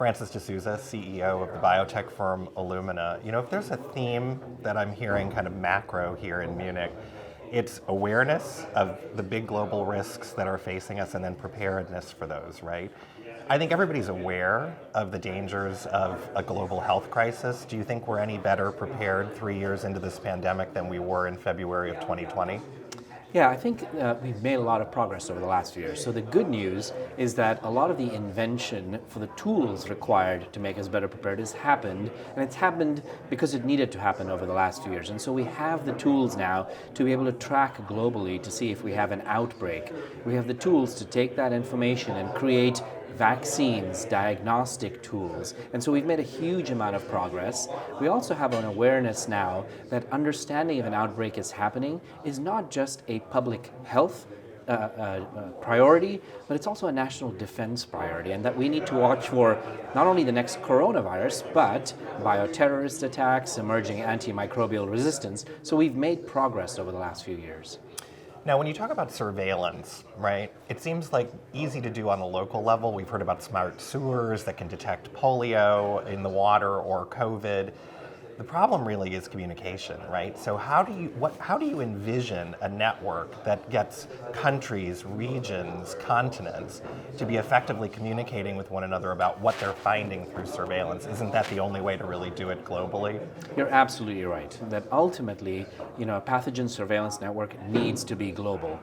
Francis DeSouza, CEO of the biotech firm Illumina. You know, if there's a theme that I'm hearing kind of macro here in Munich, it's awareness of the big global risks that are facing us and then preparedness for those, right? I think everybody's aware of the dangers of a global health crisis. Do you think we're any better prepared 3 years into this pandemic than we were in February of 2020? Yeah, I think we've made a lot of progress over the last few years. So the good news is that a lot of the invention for the tools required to make us better prepared has happened, and it's happened because it needed to happen over the last few years. And so we have the tools now to be able to track globally to see if we have an outbreak. We have the tools to take that information and create vaccines, diagnostic tools. And so we've made a huge amount of progress. We also have an awareness now that understanding if an outbreak is happening is not just a public health priority, but it's also a national defense priority, and that we need to watch for not only the next coronavirus, but bioterrorist attacks, emerging antimicrobial resistance. So we've made progress over the last few years. Now, when you talk about surveillance, right, it seems like easy to do on the local level. We've heard about smart sewers that can detect polio in the water or COVID. The problem really is communication, right? So how do you envision a network that gets countries, regions, continents to be effectively communicating with one another about what they're finding through surveillance? Isn't that the only way to really do it globally? You're absolutely right. That ultimately, a pathogen surveillance network needs to be global.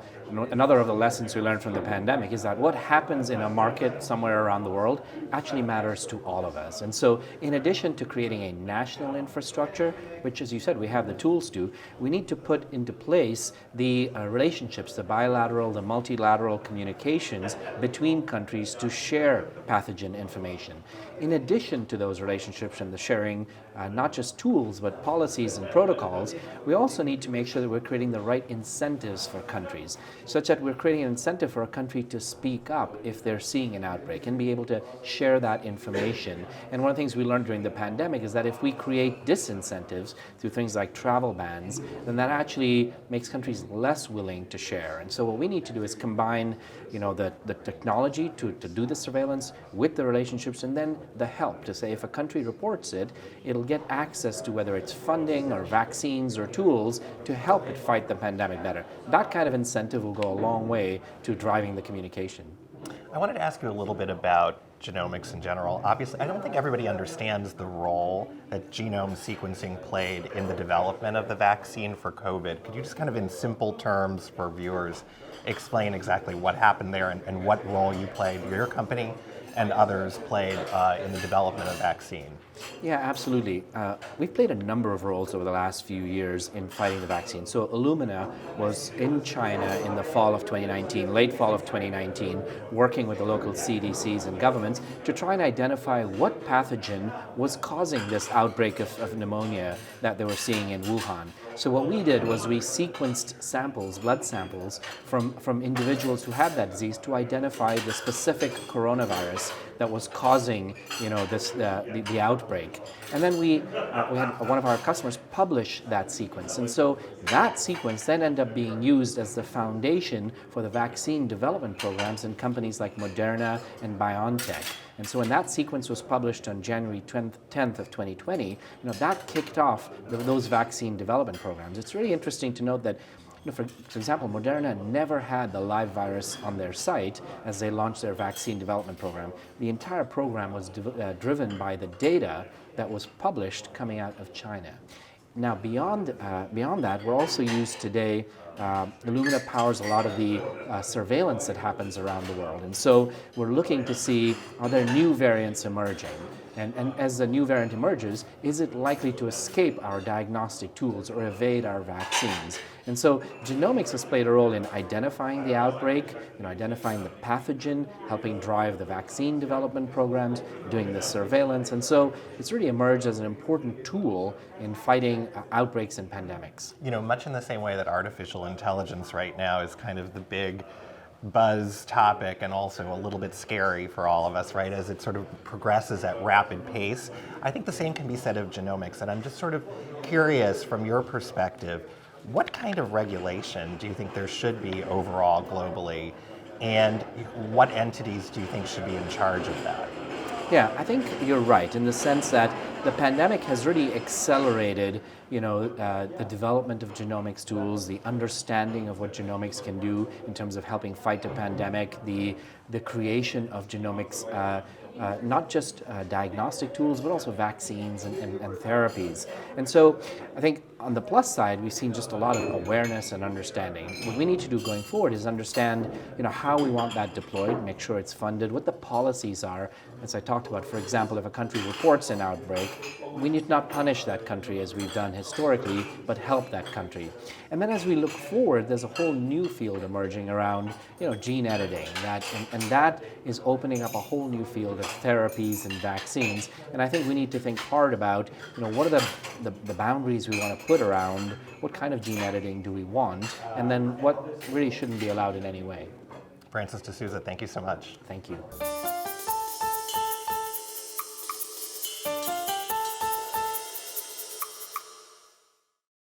Another of the lessons we learned from the pandemic is that what happens in a market somewhere around the world actually matters to all of us. And so in addition to creating a national infrastructure, which, as you said, we have the tools to, we need to put into place the relationships, the bilateral, the multilateral communications between countries to share pathogen information. In addition to those relationships and the sharing, not just tools, but policies and protocols, we also need to make sure that we're creating the right incentives for countries, such that we're creating an incentive for a country to speak up if they're seeing an outbreak and be able to share that information. And one of the things we learned during the pandemic is that if we create disincentives through things like travel bans, then that actually makes countries less willing to share. And so what we need to do is combine, the technology to do the surveillance with the relationships, and then the help to say if a country reports it, it'll get access to whether it's funding or vaccines or tools to help it fight the pandemic better. That kind of incentive will go a long way to driving the communication. I wanted to ask you a little bit about genomics in general. Obviously, I don't think everybody understands the role that genome sequencing played in the development of the vaccine for COVID. Could you just kind of in simple terms for viewers explain exactly what happened there and what role you played, your company and others played in the development of the vaccine? Yeah, absolutely. We've played a number of roles over the last few years in fighting the vaccine. So Illumina was in China in the fall of 2019, late fall of 2019, working with the local CDCs and governments to try and identify what pathogen was causing this outbreak of pneumonia that they were seeing in Wuhan. So what we did was we sequenced samples, blood samples, from individuals who had that disease to identify the specific coronavirus that was causing, the outbreak. And then we had one of our customers publish that sequence. And so that sequence then ended up being used as the foundation for the vaccine development programs in companies like Moderna and BioNTech. And so when that sequence was published on January 10th of 2020, that kicked off those vaccine development programs. It's really interesting to note that, for example, Moderna never had the live virus on their site as they launched their vaccine development program. The entire program was driven by the data that was published coming out of China. Now, beyond that, we're also used today. Illumina powers a lot of the surveillance that happens around the world. And so we're looking to see, are there new variants emerging? And as the new variant emerges, is it likely to escape our diagnostic tools or evade our vaccines? And so genomics has played a role in identifying the outbreak, identifying the pathogen, helping drive the vaccine development programs, doing the surveillance. And so it's really emerged as an important tool in fighting outbreaks and pandemics. Much in the same way that artificial intelligence right now is kind of the big buzz topic and also a little bit scary for all of us, right, as it sort of progresses at rapid pace. I think the same can be said of genomics, and I'm just sort of curious from your perspective, what kind of regulation do you think there should be overall globally, and what entities do you think should be in charge of that? Yeah, I think you're right in the sense that the pandemic has really accelerated, the development of genomics tools, the understanding of what genomics can do in terms of helping fight a pandemic, the creation of genomics, not just diagnostic tools, but also vaccines and therapies. And so I think on the plus side, we've seen just a lot of awareness and understanding. What we need to do going forward is understand, how we want that deployed, make sure it's funded, what the policies are. As I talked about, for example, if a country reports an outbreak, we need not punish that country as we've done historically, but help that country. And then as we look forward, there's a whole new field emerging around, gene editing, and that is opening up a whole new field of therapies and vaccines. And I think we need to think hard about, what are the boundaries we want to put around what kind of gene editing do we want, and then what really shouldn't be allowed in any way. Francis DeSouza, thank you so much. Thank you.